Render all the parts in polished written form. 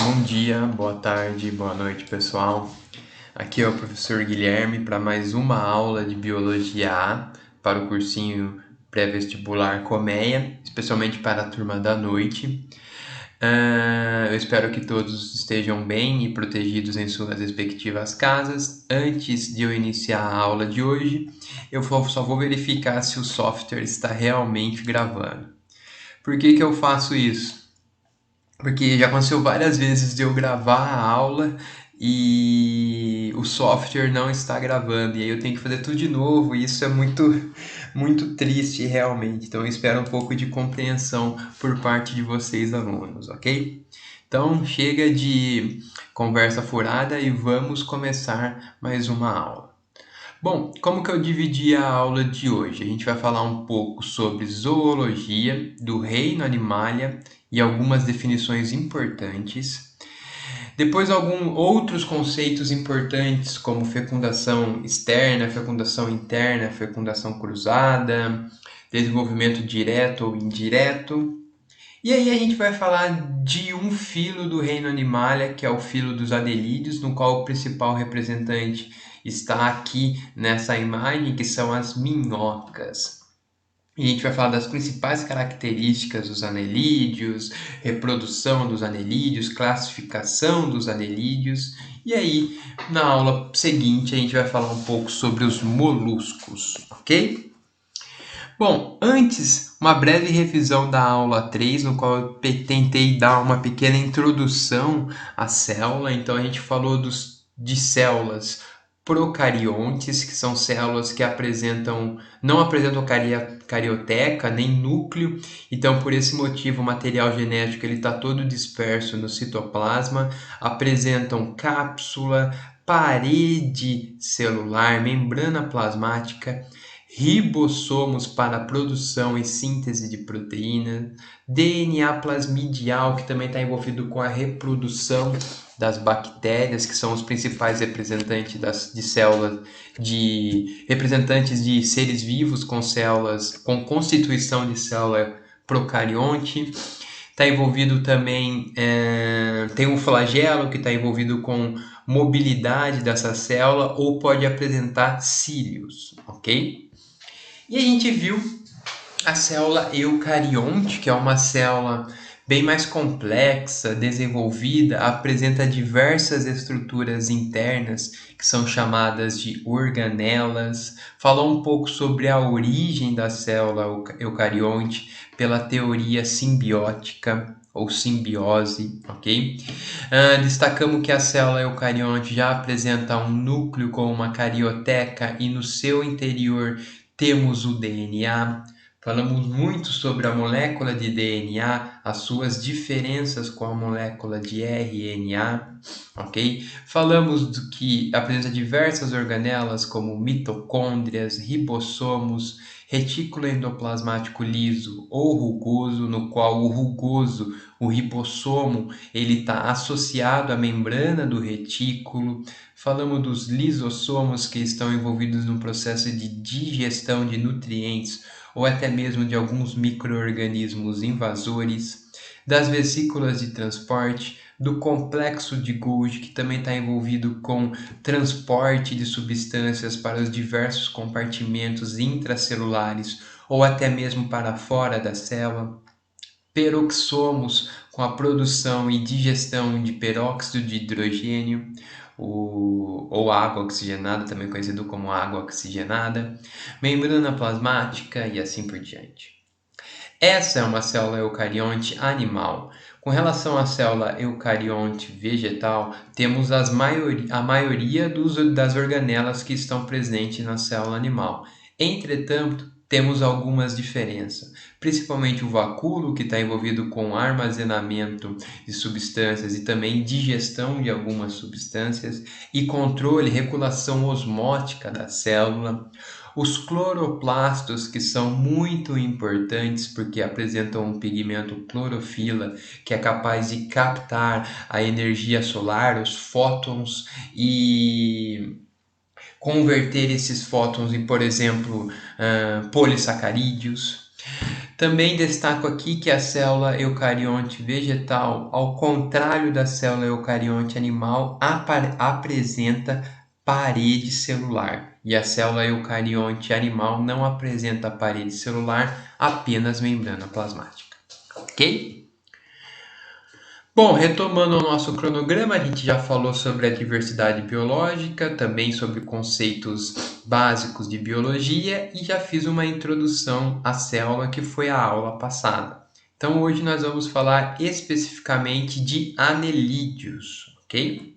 Bom dia, boa tarde, boa noite, pessoal. Aqui é o professor Guilherme para mais uma aula de Biologia A para o cursinho pré-vestibular Colmeia, especialmente para a turma da noite. Eu espero que todos estejam bem e protegidos em suas respectivas casas. Antes de eu iniciar a aula de hoje, eu só vou verificar se o software está realmente gravando. Por que eu faço isso? Porque já aconteceu várias vezes de eu gravar a aula e o software não está gravando, e aí eu tenho que fazer tudo de novo, e isso é muito triste realmente. Então eu espero um pouco de compreensão por parte de vocês, alunos, ok? Então chega de conversa furada e vamos começar mais uma aula. Bom, como que eu dividi a aula de hoje? A gente vai falar um pouco sobre zoologia, do reino Animalia e algumas definições importantes. Depois, alguns outros conceitos importantes, como fecundação externa, fecundação interna, fecundação cruzada, desenvolvimento direto ou indireto. E aí a gente vai falar de um filo do reino Animalia, que é o filo dos anelídeos, no qual o principal representante está aqui nessa imagem, que são as minhocas. E a gente vai falar das principais características dos anelídeos, reprodução dos anelídeos, classificação dos anelídeos. E aí, na aula seguinte, a gente vai falar um pouco sobre os moluscos, ok? Bom, antes, uma breve revisão da aula 3, no qual eu tentei dar uma pequena introdução à célula. Então, a gente falou de células procariontes, que são células que não apresentam carioteca nem núcleo. Então, por esse motivo, o material genético está todo disperso no citoplasma. Apresentam cápsula, parede celular, membrana plasmática, ribossomos para a produção e síntese de proteína, DNA plasmidial, que também está envolvido com a reprodução das bactérias, que são os principais representantes de células, representantes de seres vivos com células, com constituição de célula procarionte. Está envolvido também, tem um flagelo que está envolvido com mobilidade dessa célula, ou pode apresentar cílios, ok? E a gente viu a célula eucarionte, que é uma célula bem mais complexa, desenvolvida, apresenta diversas estruturas internas, que são chamadas de organelas. Falou um pouco sobre a origem da célula eucarionte pela teoria simbiótica ou simbiose, ok? Destacamos que a célula eucarionte já apresenta um núcleo com uma carioteca e no seu interior temos o DNA. Falamos muito sobre a molécula de DNA, as suas diferenças com a molécula de RNA, ok? Falamos do que apresenta diversas organelas como mitocôndrias, ribossomos, retículo endoplasmático liso ou rugoso, no qual o rugoso, o ribossomo, ele está associado à membrana do retículo. Falamos dos lisossomos, que estão envolvidos no processo de digestão de nutrientes ou até mesmo de alguns micro-organismos invasores, das vesículas de transporte, do complexo de Golgi, que também está envolvido com transporte de substâncias para os diversos compartimentos intracelulares ou até mesmo para fora da célula, peroxomos, com a produção e digestão de peróxido de hidrogênio, ou água oxigenada, também conhecido como água oxigenada, membrana plasmática e assim por diante. Essa é uma célula eucarionte animal. Com relação à célula eucarionte vegetal, temos a maioria das organelas que estão presentes na célula animal. Entretanto, temos algumas diferenças, principalmente o vacúolo, que está envolvido com armazenamento de substâncias e também digestão de algumas substâncias, e controle, regulação osmótica da célula. Os cloroplastos, que são muito importantes porque apresentam um pigmento clorofila, que é capaz de captar a energia solar, os fótons, e converter esses fótons em, por exemplo, polissacarídeos. Também destaco aqui que a célula eucarionte vegetal, ao contrário da célula eucarionte animal, apresenta parede celular. E a célula eucarionte animal não apresenta parede celular, apenas membrana plasmática. Ok? Bom, retomando o nosso cronograma, a gente já falou sobre a diversidade biológica, também sobre conceitos básicos de biologia e já fiz uma introdução à célula que foi a aula passada. Então hoje nós vamos falar especificamente de anelídeos, ok?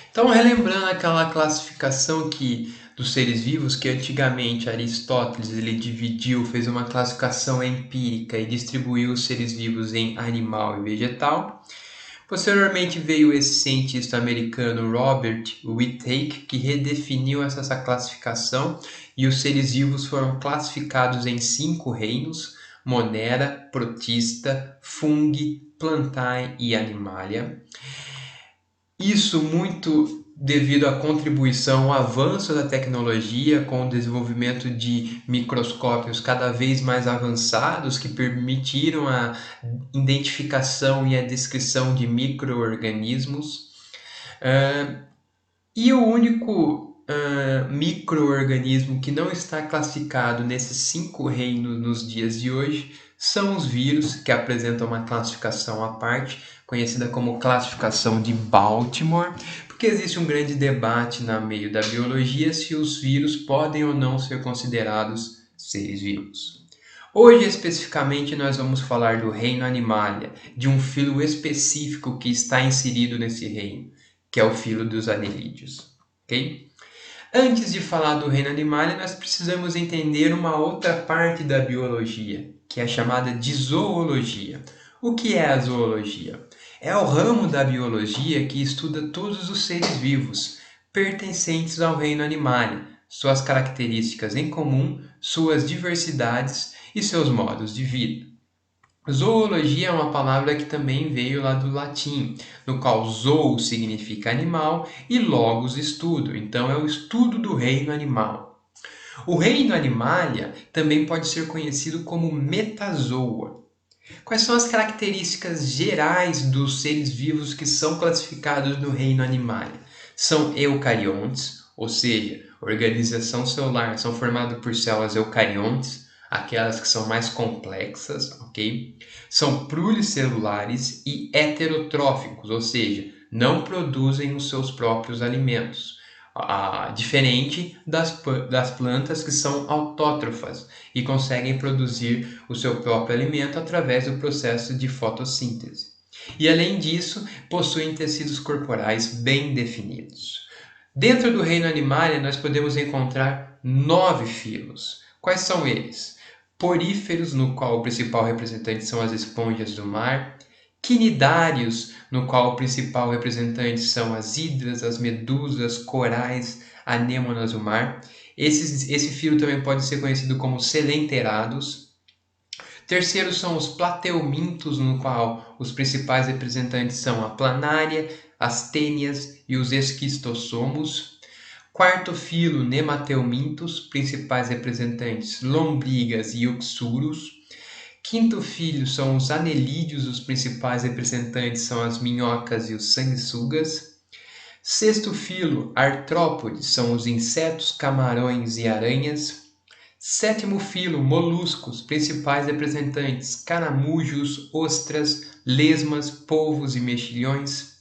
Então, relembrando aquela classificação dos seres vivos que antigamente Aristóteles ele dividiu, fez uma classificação empírica e distribuiu os seres vivos em animal e vegetal. Posteriormente veio esse cientista americano Robert Whittaker, que redefiniu essa classificação e os seres vivos foram classificados em 5 reinos: Monera, Protista, Fungi, Plantae e Animalia. Isso muito devido à contribuição, ao avanço da tecnologia, com o desenvolvimento de microscópios cada vez mais avançados que permitiram a identificação e a descrição de micro-organismos. E o único micro-organismo que não está classificado nesses 5 reinos nos dias de hoje são os vírus, que apresentam uma classificação à parte, conhecida como classificação de Baltimore, porque existe um grande debate no meio da biologia se os vírus podem ou não ser considerados seres vivos. Hoje, especificamente, nós vamos falar do reino Animalia, de um filo específico que está inserido nesse reino, que é o filo dos anelídeos. Okay? Antes de falar do reino Animalia, nós precisamos entender uma outra parte da biologia, que é chamada de zoologia. O que é a zoologia? É o ramo da biologia que estuda todos os seres vivos pertencentes ao reino Animalia, suas características em comum, suas diversidades e seus modos de vida. Zoologia é uma palavra que também veio lá do latim, no qual zoo significa animal e logos estudo, então é o estudo do reino animal. O reino Animalia também pode ser conhecido como metazoa. Quais são as características gerais dos seres vivos que são classificados no reino Animalia? São eucariontes, ou seja, organização celular, são formados por células eucariontes, aquelas que são mais complexas, ok? São pluricelulares e heterotróficos, ou seja, não produzem os seus próprios alimentos. Diferente das plantas que são autótrofas e conseguem produzir o seu próprio alimento através do processo de fotossíntese. E além disso, possuem tecidos corporais bem definidos. Dentro do reino Animalia, nós podemos encontrar 9 filos. Quais são eles? Poríferos, no qual o principal representante são as esponjas do mar. Quinidários, no qual o principal representante são as hidras, as medusas, corais, anêmonas do mar. Esse filo também pode ser conhecido como selenterados. Terceiro são os plateumintos, no qual os principais representantes são a planária, as tênias e os esquistossomos. Quarto filo, nemateumintos, principais representantes lombrigas e uxuros. Quinto filo são os anelídeos, os principais representantes são as minhocas e os sanguessugas. Sexto filo, artrópodes, são os insetos, camarões e aranhas. Sétimo filo, moluscos, principais representantes caramujos, ostras, lesmas, polvos e mexilhões.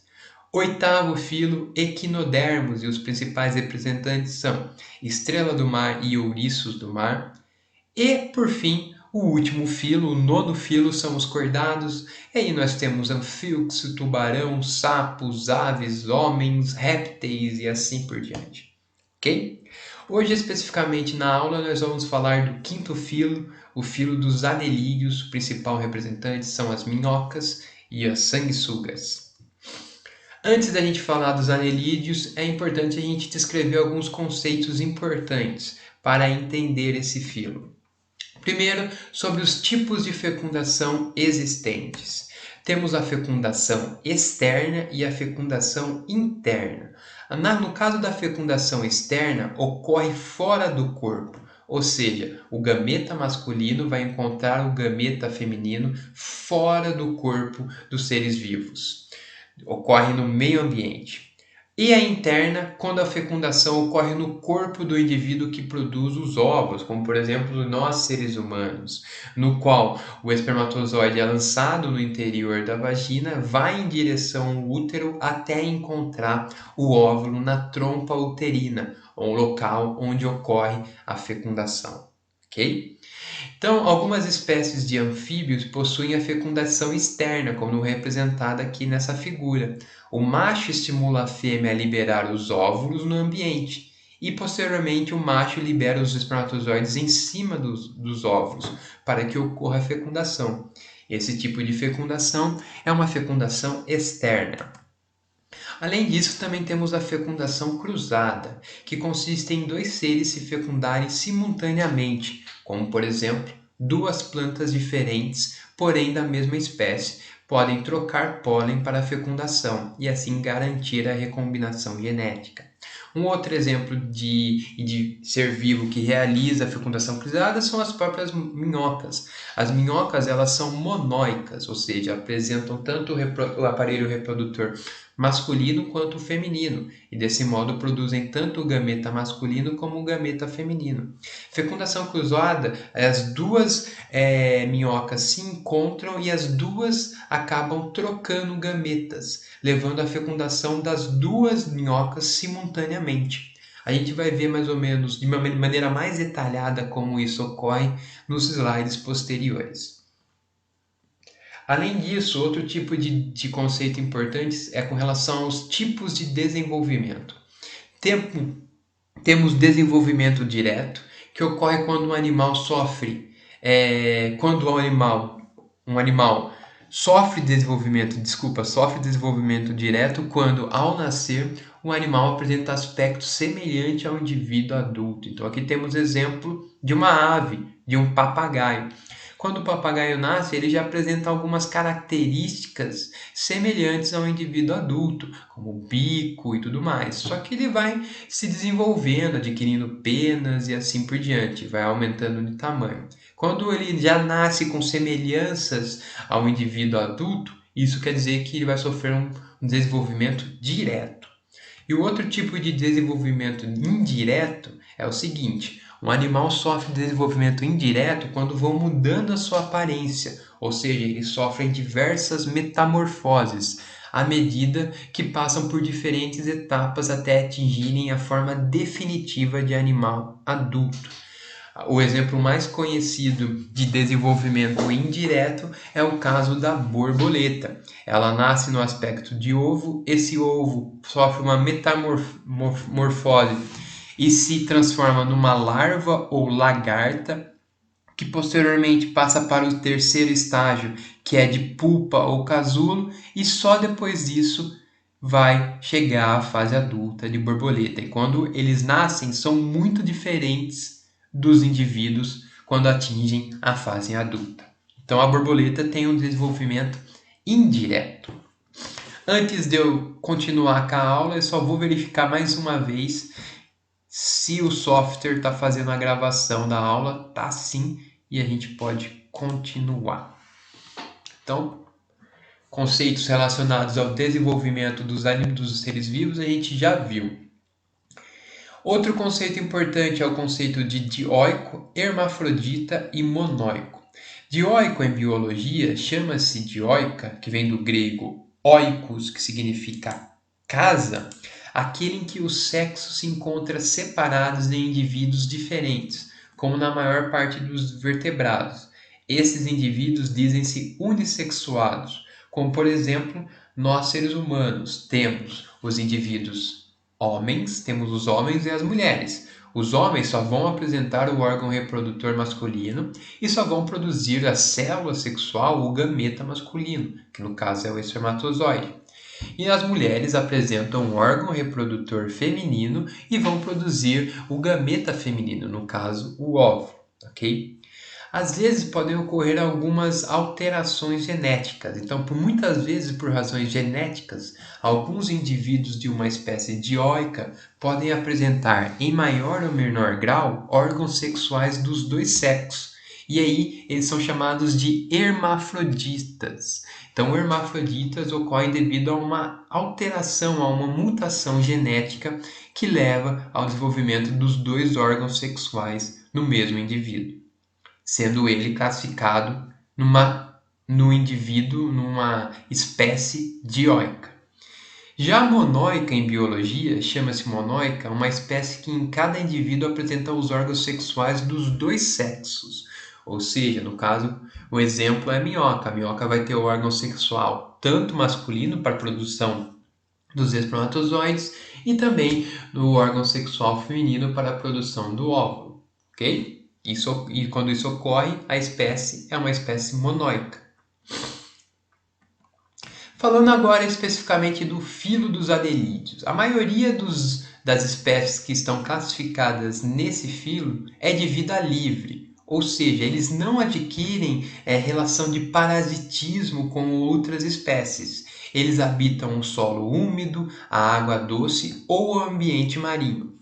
Oitavo filo, equinodermos, e os principais representantes são estrela do mar e ouriços do mar. E, por fim, o último filo, o nono filo, são os cordados. E aí nós temos anfíoxo, tubarão, sapos, aves, homens, répteis e assim por diante. Ok? Hoje, especificamente na aula, nós vamos falar do quinto filo, o filo dos anelídeos. O principal representante são as minhocas e as sanguessugas. Antes da gente falar dos anelídeos, é importante a gente descrever alguns conceitos importantes para entender esse filo. Primeiro, sobre os tipos de fecundação existentes. Temos a fecundação externa e a fecundação interna. No caso da fecundação externa, ocorre fora do corpo, Ou seja, o gameta masculino vai encontrar o gameta feminino fora do corpo dos seres vivos. Ocorre no meio ambiente. E a interna, quando a fecundação ocorre no corpo do indivíduo que produz os óvulos, como por exemplo nós seres humanos, no qual o espermatozoide é lançado no interior da vagina, vai em direção ao útero até encontrar o óvulo na trompa uterina, ou local onde ocorre a fecundação, ok? Então, algumas espécies de anfíbios possuem a fecundação externa, como representada aqui nessa figura. O macho estimula a fêmea a liberar os óvulos no ambiente e, posteriormente, o macho libera os espermatozoides em cima dos óvulos para que ocorra a fecundação. Esse tipo de fecundação é uma fecundação externa. Além disso, também temos a fecundação cruzada, que consiste em dois seres se fecundarem simultaneamente, como por exemplo, duas plantas diferentes, porém da mesma espécie, podem trocar pólen para a fecundação e assim garantir a recombinação genética. Um outro exemplo de ser vivo que realiza a fecundação cruzada são as próprias minhocas. As minhocas elas são monóicas, ou seja, apresentam tanto o aparelho reprodutor masculino quanto feminino, e desse modo produzem tanto o gameta masculino como o gameta feminino. Fecundação cruzada, as duas minhocas se encontram e as duas acabam trocando gametas, levando à fecundação das duas minhocas simultaneamente. A gente vai ver mais ou menos de uma maneira mais detalhada como isso ocorre nos slides posteriores. Além disso, outro tipo de conceito importante é com relação aos tipos de desenvolvimento. Temos desenvolvimento direto, que ocorre quando um animal sofre, um animal sofre desenvolvimento direto quando, ao nascer, o animal apresenta aspecto semelhante ao indivíduo adulto. Então, aqui temos exemplo de uma ave, de um papagaio. Quando o papagaio nasce, ele já apresenta algumas características semelhantes ao indivíduo adulto, como o bico e tudo mais. Só que ele vai se desenvolvendo, adquirindo penas e assim por diante, vai aumentando de tamanho. Quando ele já nasce com semelhanças ao indivíduo adulto, isso quer dizer que ele vai sofrer um desenvolvimento direto. E o outro tipo de desenvolvimento indireto é o seguinte: um animal sofre desenvolvimento indireto quando vão mudando a sua aparência, ou seja, eles sofrem diversas metamorfoses à medida que passam por diferentes etapas até atingirem a forma definitiva de animal adulto. O exemplo mais conhecido de desenvolvimento indireto é o caso da borboleta. Ela nasce no aspecto de ovo, esse ovo sofre uma metamorfose e se transforma numa larva ou lagarta, que posteriormente passa para o terceiro estágio, que é de pupa ou casulo, e só depois disso vai chegar à fase adulta de borboleta. E quando eles nascem, são muito diferentes dos indivíduos quando atingem a fase adulta. Então a borboleta tem um desenvolvimento indireto. Antes de eu continuar com a aula, eu só vou verificar mais uma vez se o software está fazendo a gravação da aula. Tá sim, e a gente pode continuar. Então, conceitos relacionados ao desenvolvimento dos seres vivos a gente já viu. Outro conceito importante é o conceito de dioico, hermafrodita e monóico. Dioico em biologia chama-se dioica, que vem do grego oikos, que significa casa, aquele em que os sexos se encontram separados em indivíduos diferentes, como na maior parte dos vertebrados. Esses indivíduos dizem-se unissexuados, como por exemplo, nós seres humanos temos os indivíduos homens, temos os homens e as mulheres. Os homens só vão apresentar o órgão reprodutor masculino e só vão produzir a célula sexual, o gameta masculino, que no caso é o espermatozoide. E as mulheres apresentam um órgão reprodutor feminino e vão produzir o gameta feminino, no caso, o óvulo, ok? Às vezes podem ocorrer algumas alterações genéticas. Então, por muitas vezes, por razões genéticas, alguns indivíduos de uma espécie dioica podem apresentar, em maior ou menor grau, órgãos sexuais dos dois sexos. E aí, eles são chamados de hermafroditas. Então, hermafroditas ocorrem devido a uma alteração, a uma mutação genética que leva ao desenvolvimento dos dois órgãos sexuais no mesmo indivíduo, sendo ele classificado no indivíduo, numa espécie dioica. Já a monóica em biologia, chama-se monóica uma espécie que em cada indivíduo apresenta os órgãos sexuais dos dois sexos. Ou seja, no caso, o exemplo é a minhoca. A minhoca vai ter o órgão sexual tanto masculino para a produção dos espermatozoides e também no órgão sexual feminino para a produção do óvulo, ok? E quando isso ocorre, a espécie é uma espécie monóica. Falando agora especificamente do filo dos anelídeos, a maioria das espécies que estão classificadas nesse filo é de vida livre, ou seja, eles não adquirem relação de parasitismo com outras espécies. Eles habitam o solo úmido, a água doce ou o ambiente marinho.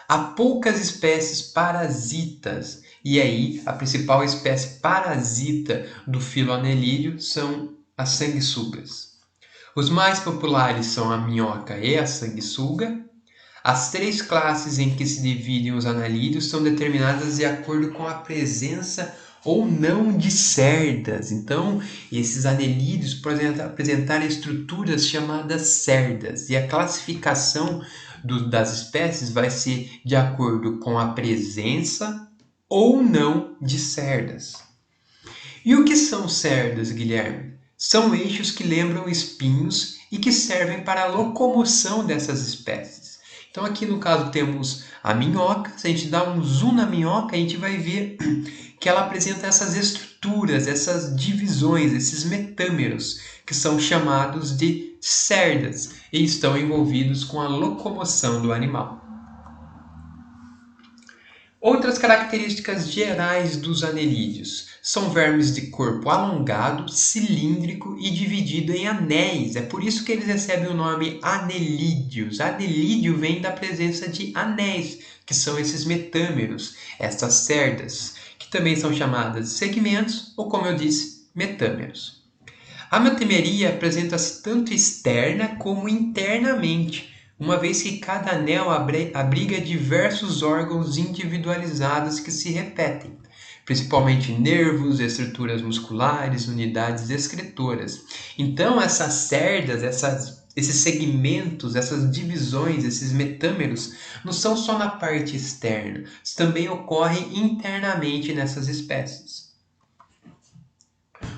Há poucas espécies parasitas, e aí a principal espécie parasita do filo anelídeo são as sanguessugas. Os mais populares são a minhoca e a sanguessuga. As três classes em que se dividem os anelídeos são determinadas de acordo com a presença ou não de cerdas. Então, esses anelídeos podem apresentar estruturas chamadas cerdas, e a classificação das espécies vai ser de acordo com a presença ou não de cerdas. E o que são cerdas, Guilherme? São eixos que lembram espinhos e que servem para a locomoção dessas espécies. Então aqui no caso temos a minhoca. Se a gente dá um zoom na minhoca, a gente vai ver que ela apresenta essas estruturas, essas divisões, esses metâmeros, que são chamados de cerdas e estão envolvidos com a locomoção do animal. Outras características gerais dos anelídeos são vermes de corpo alongado, cilíndrico e dividido em anéis. É por isso que eles recebem o nome anelídeos. Anelídeo vem da presença de anéis, que são esses metâmeros, essas cerdas, que também são chamadas de segmentos ou, como eu disse, metâmeros. A metameria apresenta-se tanto externa como internamente, uma vez que cada anel abriga diversos órgãos individualizados que se repetem, principalmente nervos, estruturas musculares, unidades excretoras. Então, essas cerdas, esses segmentos, essas divisões, esses metâmeros, não são só na parte externa, também ocorrem internamente nessas espécies.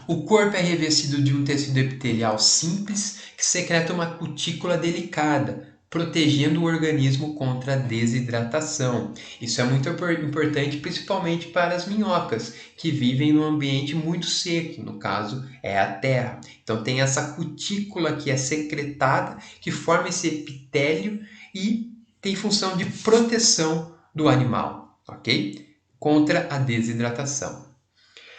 O corpo é revestido de um tecido epitelial simples que secreta uma cutícula delicada, protegendo o organismo contra a desidratação. Isso é muito importante, principalmente para as minhocas, que vivem num ambiente muito seco, no caso é a terra. Então tem essa cutícula que é secretada, que forma esse epitélio e tem função de proteção do animal, ok? Contra a desidratação.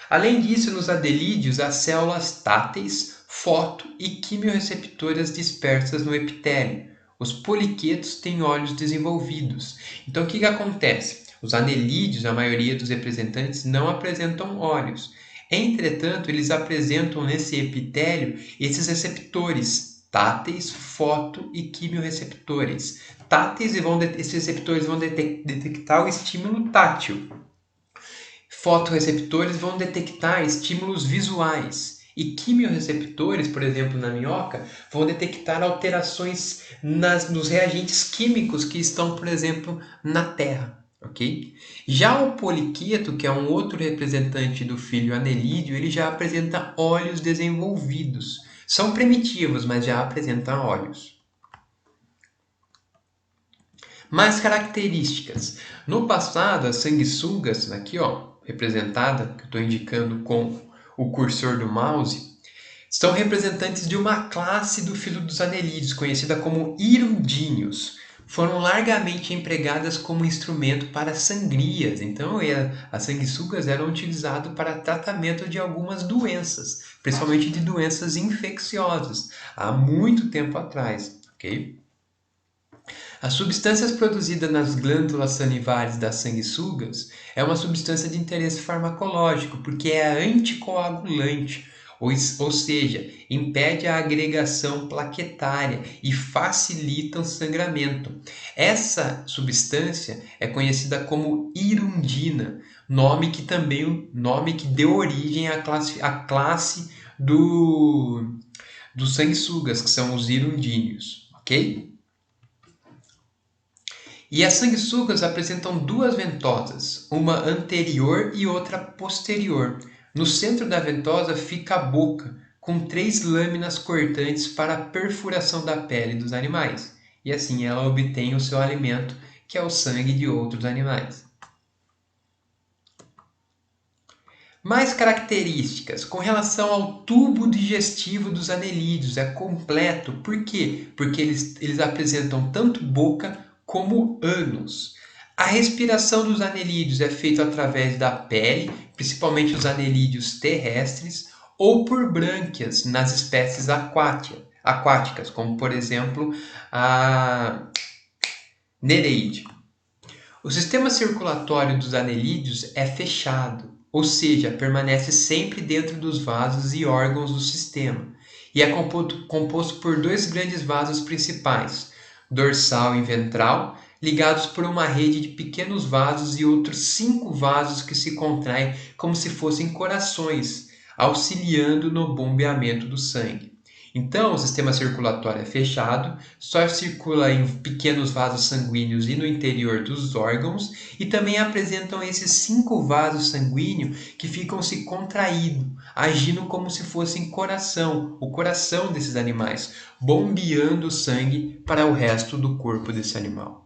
Além disso, nos anelídeos há células táteis, foto e quimiorreceptoras dispersas no epitélio. Os poliquetos têm olhos desenvolvidos. Então, o que acontece? Os anelídeos, a maioria dos representantes, não apresentam olhos. Entretanto, eles apresentam nesse epitélio esses receptores táteis, foto e quimiorreceptores. Táteis, esses receptores vão detectar o estímulo tátil. Fotorreceptores vão detectar estímulos visuais e quimiorreceptores, por exemplo, na minhoca, vão detectar alterações nos reagentes químicos que estão, por exemplo, na terra. Okay? Já o poliqueto, que é um outro representante do filho anelídeo, ele já apresenta olhos desenvolvidos. São primitivos, mas já apresentam olhos. Mais características. No passado, as sanguessugas, aqui representada, que eu estou indicando com o cursor do mouse, são representantes de uma classe do filo dos anelídeos, conhecida como hirundíneos. foram largamente empregadas como instrumento para sangrias. Então, as sanguessugas eram utilizadas para tratamento de algumas doenças, principalmente de doenças infecciosas, há muito tempo atrás, ok? As substâncias produzidas nas glândulas salivares das sanguessugas é uma substância de interesse farmacológico, porque é anticoagulante, ou seja, impede a agregação plaquetária e facilita o sangramento. Essa substância é conhecida como hirundina, nome que deu origem à classe dos sanguessugas, que são os hirundíneos, ok? E as sanguessugas apresentam duas ventosas, uma anterior e outra posterior. No centro da ventosa fica a boca, com 3 lâminas cortantes para a perfuração da pele dos animais. E assim ela obtém o seu alimento, que é o sangue de outros animais. Mais características com relação ao tubo digestivo dos anelídeos, é completo. Por quê? Porque eles apresentam tanto boca como ânus. A respiração dos anelídeos é feita através da pele, principalmente os anelídeos terrestres, ou por brânquias nas espécies aquáticas, como por exemplo a nereide. O sistema circulatório dos anelídeos é fechado, ou seja, permanece sempre dentro dos vasos e órgãos do sistema, e é composto por 2 grandes vasos principais, dorsal e ventral, ligados por uma rede de pequenos vasos e outros 5 vasos que se contraem como se fossem corações, auxiliando no bombeamento do sangue. Então, o sistema circulatório é fechado, só circula em pequenos vasos sanguíneos e no interior dos órgãos, e também apresentam esses 5 vasos sanguíneos que ficam se contraídos, agindo como se fossem o coração desses animais, bombeando o sangue para o resto do corpo desse animal.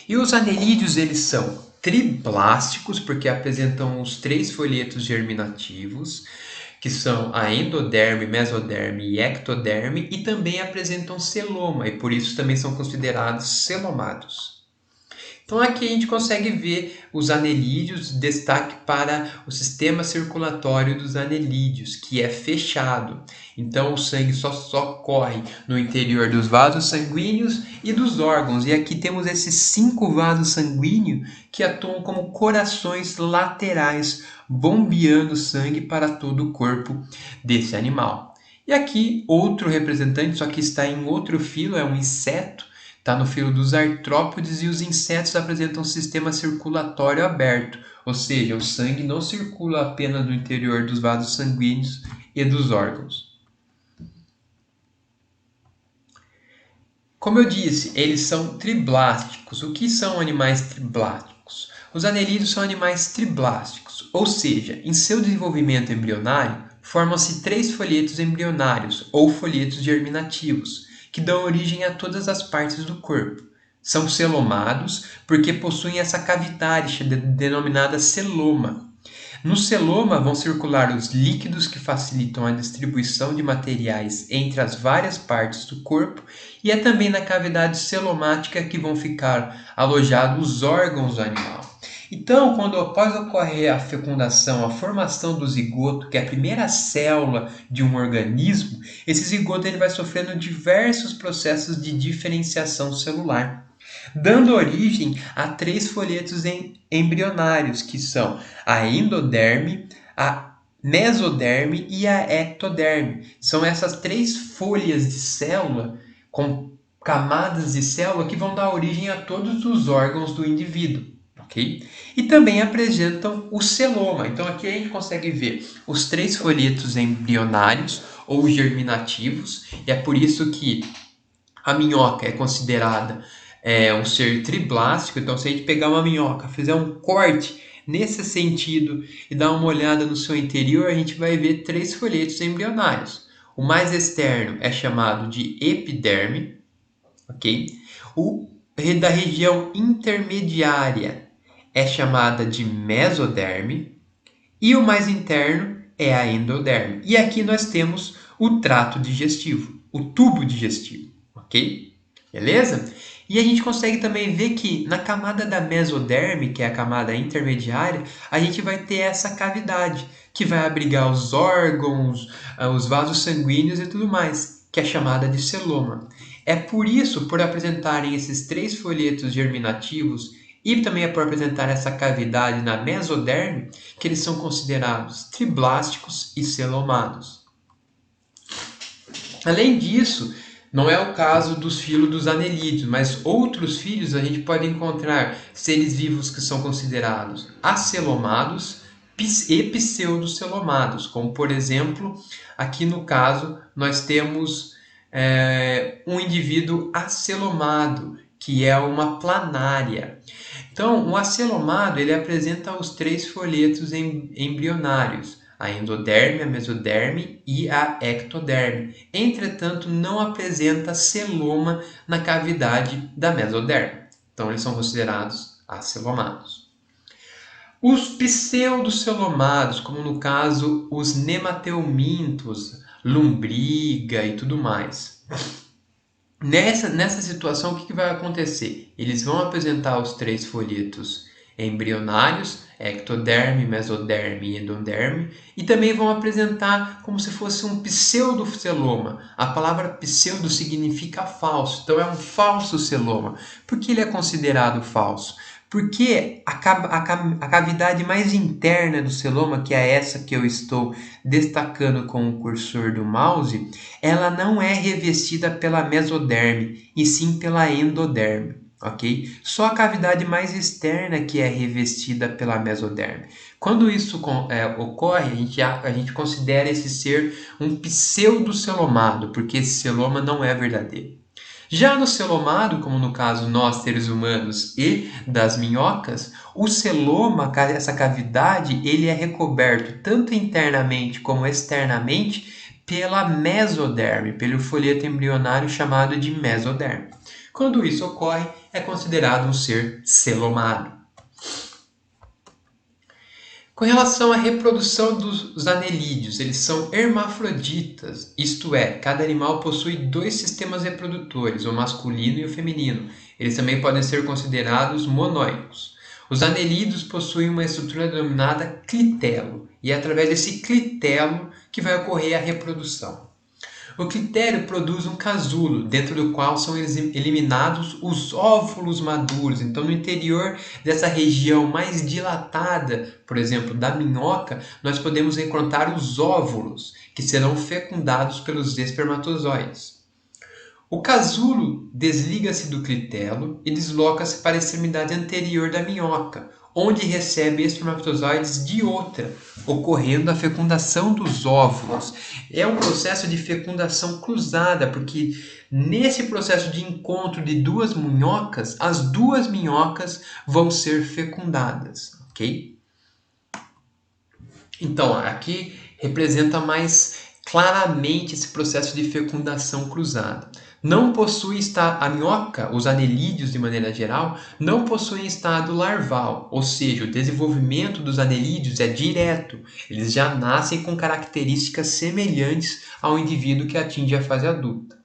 E os anelídeos, eles são triblásticos, porque apresentam os 3 folhetos germinativos, que são a endoderme, mesoderme e ectoderme, e também apresentam celoma, e por isso também são considerados celomados. Então aqui a gente consegue ver os anelídeos, destaque para o sistema circulatório dos anelídeos, que é fechado. Então o sangue só corre no interior dos vasos sanguíneos e dos órgãos. E aqui temos esses 5 vasos sanguíneos que atuam como corações laterais, bombeando sangue para todo o corpo desse animal. E aqui outro representante, só que está em outro filo, é um inseto. Está no filo dos artrópodes, e os insetos apresentam um sistema circulatório aberto, ou seja, o sangue não circula apenas no interior dos vasos sanguíneos e dos órgãos. Como eu disse, eles são triblásticos. O que são animais triblásticos? Os anelídeos são animais triblásticos, ou seja, em seu desenvolvimento embrionário, formam-se 3 folhetos embrionários ou folhetos germinativos, que dão origem a todas as partes do corpo. São celomados porque possuem essa cavidade denominada celoma. No celoma vão circular os líquidos que facilitam a distribuição de materiais entre as várias partes do corpo, e é também na cavidade celomática que vão ficar alojados os órgãos do animal. Então, quando após ocorrer a fecundação, a formação do zigoto, que é a primeira célula de um organismo, esse zigoto ele vai sofrendo diversos processos de diferenciação celular, dando origem a 3 folhetos embrionários, que são a endoderme, a mesoderme e a ectoderme. São essas 3 folhas de célula, com camadas de célula, que vão dar origem a todos os órgãos do indivíduo. Okay? E também apresentam o celoma. Então aqui a gente consegue ver os 3 folhetos embrionários ou germinativos, e é por isso que a minhoca é considerada um ser triblástico. Então, se a gente pegar uma minhoca, fizer um corte nesse sentido e dar uma olhada no seu interior, a gente vai ver 3 folhetos embrionários. O mais externo é chamado de epiderme, ok? O da região intermediária é chamada de mesoderme, e o mais interno é a endoderme. E aqui nós temos o trato digestivo, o tubo digestivo, ok? Beleza? E a gente consegue também ver que na camada da mesoderme, que é a camada intermediária, a gente vai ter essa cavidade, que vai abrigar os órgãos, os vasos sanguíneos e tudo mais, que é chamada de celoma. É por isso, por apresentarem esses 3 folhetos germinativos e também por apresentar essa cavidade na mesoderme, que eles são considerados triblásticos e celomados. Além disso, não é o caso dos filos dos anelídeos, mas outros filhos a gente pode encontrar seres vivos que são considerados acelomados e pseudocelomados, como por exemplo, aqui no caso nós temos um indivíduo acelomado, que é uma planária. Então, um acelomado ele apresenta os 3 folhetos embrionários, a endoderme, a mesoderme e a ectoderme. Entretanto, não apresenta celoma na cavidade da mesoderme. Então, eles são considerados acelomados. Os pseudocelomados, como no caso os nemateumintos, lombriga e tudo mais. Nessa situação, o que vai acontecer? Eles vão apresentar os 3 folhetos embrionários, ectoderme, mesoderme e endoderme, e também vão apresentar como se fosse um pseudoceloma. A palavra pseudo significa falso, então é um falso celoma. Por que ele é considerado falso? Porque a cavidade mais interna do celoma, que é essa que eu estou destacando com o cursor do mouse, ela não é revestida pela mesoderme, e sim pela endoderme, ok? Só a cavidade mais externa que é revestida pela mesoderme. Quando isso ocorre, a gente considera esse ser um pseudocelomado, porque esse celoma não é verdadeiro. Já no celomado, como no caso nós, seres humanos, e das minhocas, o celoma, essa cavidade, ele é recoberto tanto internamente como externamente pela mesoderme, pelo folheto embrionário chamado de mesoderme. Quando isso ocorre, é considerado um ser celomado. Com relação à reprodução dos anelídeos, eles são hermafroditas, isto é, cada animal possui 2 sistemas reprodutores, o masculino e o feminino. Eles também podem ser considerados monóicos. Os anelídeos possuem uma estrutura denominada clitelo, e é através desse clitelo que vai ocorrer a reprodução. O clitério produz um casulo, dentro do qual são eliminados os óvulos maduros. Então, no interior dessa região mais dilatada, por exemplo, da minhoca, nós podemos encontrar os óvulos, que serão fecundados pelos espermatozoides. O casulo desliga-se do clitelo e desloca-se para a extremidade anterior da minhoca, onde recebe espermatozoides de outra, ocorrendo a fecundação dos óvulos. É um processo de fecundação cruzada, porque nesse processo de encontro de 2 minhocas, as 2 minhocas vão ser fecundadas, ok? Então, aqui representa mais claramente esse processo de fecundação cruzada. Não possui a minhoca, os anelídeos de maneira geral, não possuem estado larval, ou seja, o desenvolvimento dos anelídeos é direto. Eles já nascem com características semelhantes ao indivíduo que atinge a fase adulta.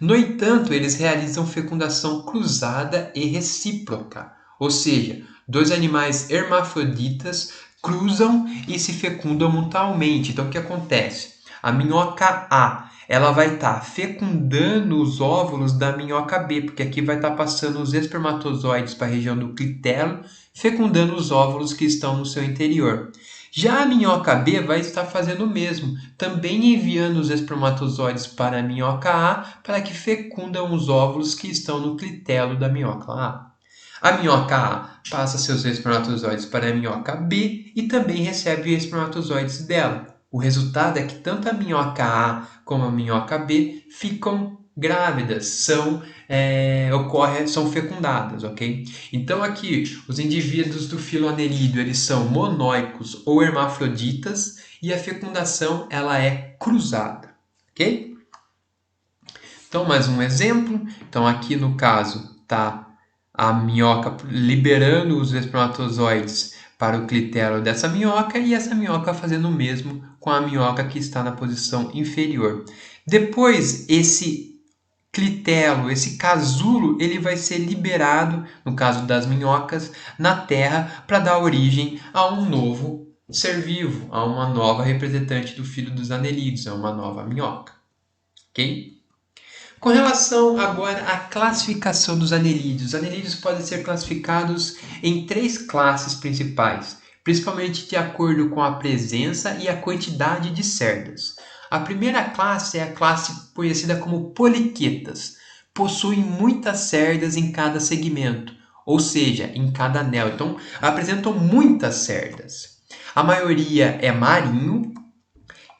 No entanto, eles realizam fecundação cruzada e recíproca, ou seja, 2 animais hermafroditas cruzam e se fecundam mutuamente. Então, o que acontece? A minhoca A, ela vai estar fecundando os óvulos da minhoca B, porque aqui vai estar passando os espermatozoides para a região do clitelo, fecundando os óvulos que estão no seu interior. Já a minhoca B vai estar fazendo o mesmo, também enviando os espermatozoides para a minhoca A, para que fecundam os óvulos que estão no clitelo da minhoca A. A minhoca A passa seus espermatozoides para a minhoca B e também recebe os espermatozoides dela. O resultado é que tanto a minhoca A como a minhoca B ficam grávidas, são fecundadas, ok? Então aqui, os indivíduos do filo anelídeo, eles são monóicos ou hermafroditas e a fecundação ela é cruzada, ok? Então, mais um exemplo. Então, aqui no caso, tá a minhoca liberando os espermatozoides para o clitelo dessa minhoca e essa minhoca fazendo o mesmo com a minhoca que está na posição inferior. Depois, esse clitelo, esse casulo, ele vai ser liberado, no caso das minhocas, na terra para dar origem a um novo ser vivo, a uma nova representante do filho dos anelídeos, a uma nova minhoca. Ok? Com relação agora à classificação dos anelídeos, os anelídeos podem ser classificados em 3 classes principais, principalmente de acordo com a presença e a quantidade de cerdas. A primeira classe é a classe conhecida como poliquetas. Possuem muitas cerdas em cada segmento, ou seja, em cada anel. Então, apresentam muitas cerdas. A maioria é marinho.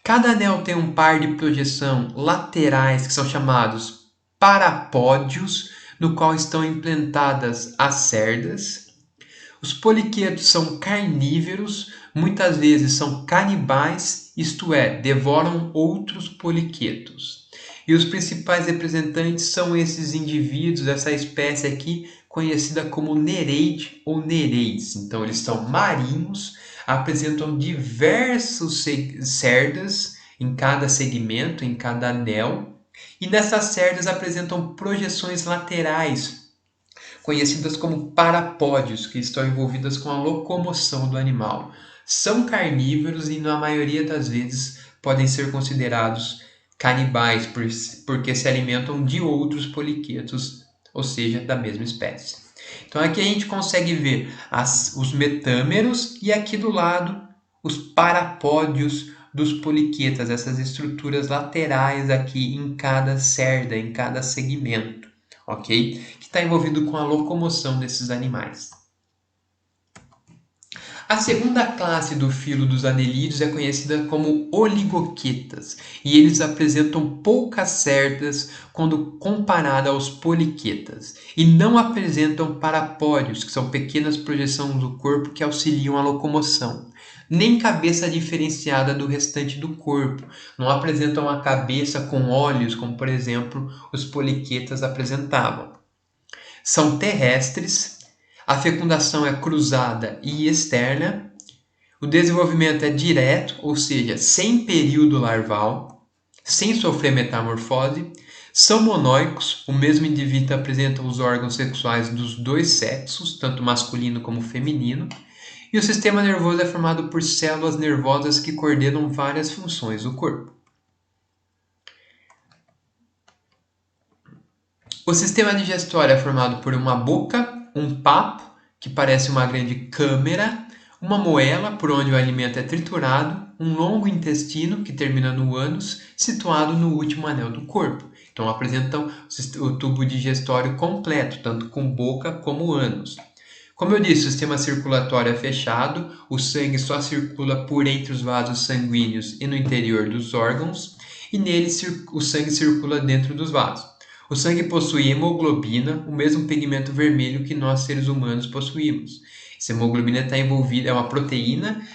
Cada anel tem um par de projeção laterais que são chamados parapódios, no qual estão implantadas as cerdas. Os poliquetos são carnívoros, muitas vezes são canibais, isto é, devoram outros poliquetos. E os principais representantes são esses indivíduos, essa espécie aqui, conhecida como nereide ou nereides. Então, eles são marinhos, apresentam diversos cerdas em cada segmento, em cada anel, e nessas cerdas apresentam projeções laterais, conhecidas como parapódios, que estão envolvidas com a locomoção do animal. São carnívoros e, na maioria das vezes, podem ser considerados canibais, porque se alimentam de outros poliquetos, ou seja, da mesma espécie. Então aqui a gente consegue ver os metâmeros e aqui do lado os parapódios dos poliquetas, essas estruturas laterais aqui em cada cerda, em cada segmento, ok? Que está envolvido com a locomoção desses animais. A segunda classe do filo dos anelídeos é conhecida como oligoquetas, e eles apresentam poucas cerdas quando comparada aos poliquetas, e não apresentam parapódios, que são pequenas projeções do corpo que auxiliam a locomoção, nem cabeça diferenciada do restante do corpo, não apresentam a cabeça com olhos, como por exemplo os poliquetas apresentavam. São terrestres. A fecundação é cruzada e externa. O desenvolvimento é direto, ou seja, sem período larval, sem sofrer metamorfose. São monóicos, o mesmo indivíduo apresenta os órgãos sexuais dos dois sexos, tanto masculino como feminino. E o sistema nervoso é formado por células nervosas que coordenam várias funções do corpo. O sistema digestório é formado por uma boca, um papo, que parece uma grande câmara, uma moela, por onde o alimento é triturado, um longo intestino, que termina no ânus, situado no último anel do corpo. Então, apresentam o tubo digestório completo, tanto com boca como ânus. Como eu disse, o sistema circulatório é fechado, o sangue só circula por entre os vasos sanguíneos e no interior dos órgãos, e nele o sangue circula dentro dos vasos. O sangue possui hemoglobina, o mesmo pigmento vermelho que nós seres humanos possuímos. Essa hemoglobina está envolvida, é uma proteína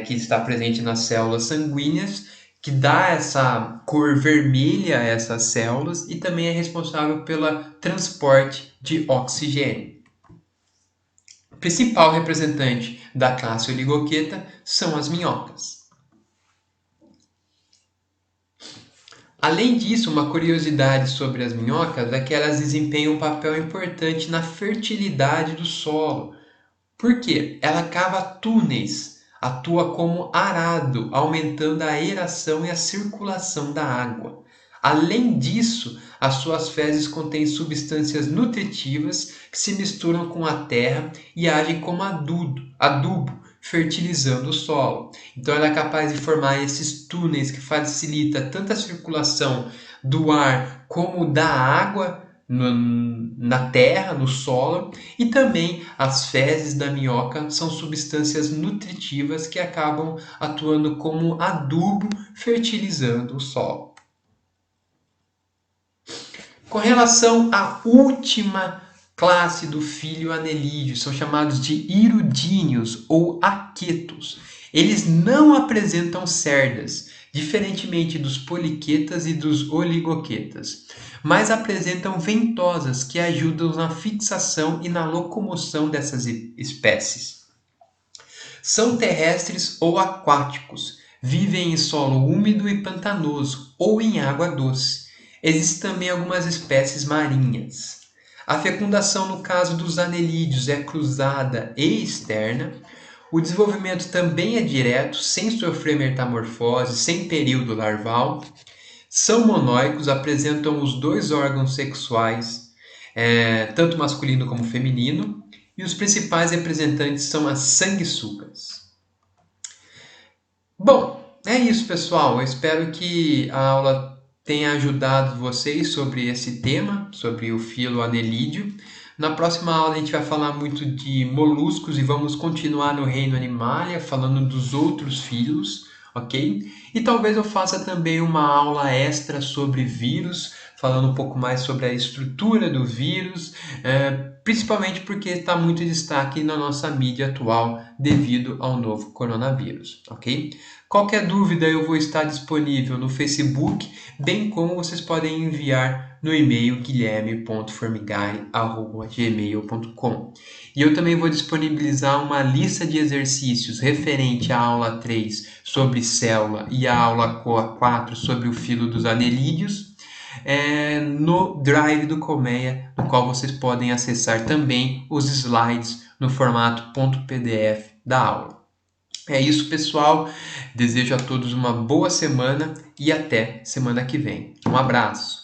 que está presente nas células sanguíneas, que dá essa cor vermelha a essas células e também é responsável pelo transporte de oxigênio. O principal representante da classe oligoqueta são as minhocas. Além disso, uma curiosidade sobre as minhocas é que elas desempenham um papel importante na fertilidade do solo. Por quê? Ela cava túneis, atua como arado, aumentando a aeração e a circulação da água. Além disso, as suas fezes contêm substâncias nutritivas que se misturam com a terra e agem como adubo, fertilizando o solo. Então ela é capaz de formar esses túneis que facilita tanto a circulação do ar como da água na terra, no solo, e também as fezes da minhoca são substâncias nutritivas que acabam atuando como adubo, fertilizando o solo. Com relação à última classe do filho anelídeo, são chamados de hirudíneos ou aquetos. Eles não apresentam cerdas, diferentemente dos poliquetas e dos oligoquetas, mas apresentam ventosas que ajudam na fixação e na locomoção dessas espécies. São terrestres ou aquáticos, vivem em solo úmido e pantanoso ou em água doce. Existem também algumas espécies marinhas. A fecundação, no caso dos anelídeos, é cruzada e externa. O desenvolvimento também é direto, sem sofrer metamorfose, sem período larval. São monóicos, apresentam os dois órgãos sexuais, tanto masculino como feminino, e os principais representantes são as sanguessugas. Bom, é isso, pessoal. Eu espero que a aula tenha ajudado vocês sobre esse tema, sobre o filo anelídeo. Na próxima aula a gente vai falar muito de moluscos e vamos continuar no reino animalia, falando dos outros filos, ok? E talvez eu faça também uma aula extra sobre vírus, falando um pouco mais sobre a estrutura do vírus, principalmente porque está muito em destaque na nossa mídia atual devido ao novo coronavírus, ok? Qualquer dúvida eu vou estar disponível no Facebook, bem como vocês podem enviar no e-mail guilherme.formigari@gmail.com. E eu também vou disponibilizar uma lista de exercícios referente à aula 3 sobre célula e à aula 4 sobre o filo dos anelídeos, no Drive do Colmeia, no qual vocês podem acessar também os slides no formato .pdf da aula. É isso, pessoal. Desejo a todos uma boa semana e até semana que vem. Um abraço.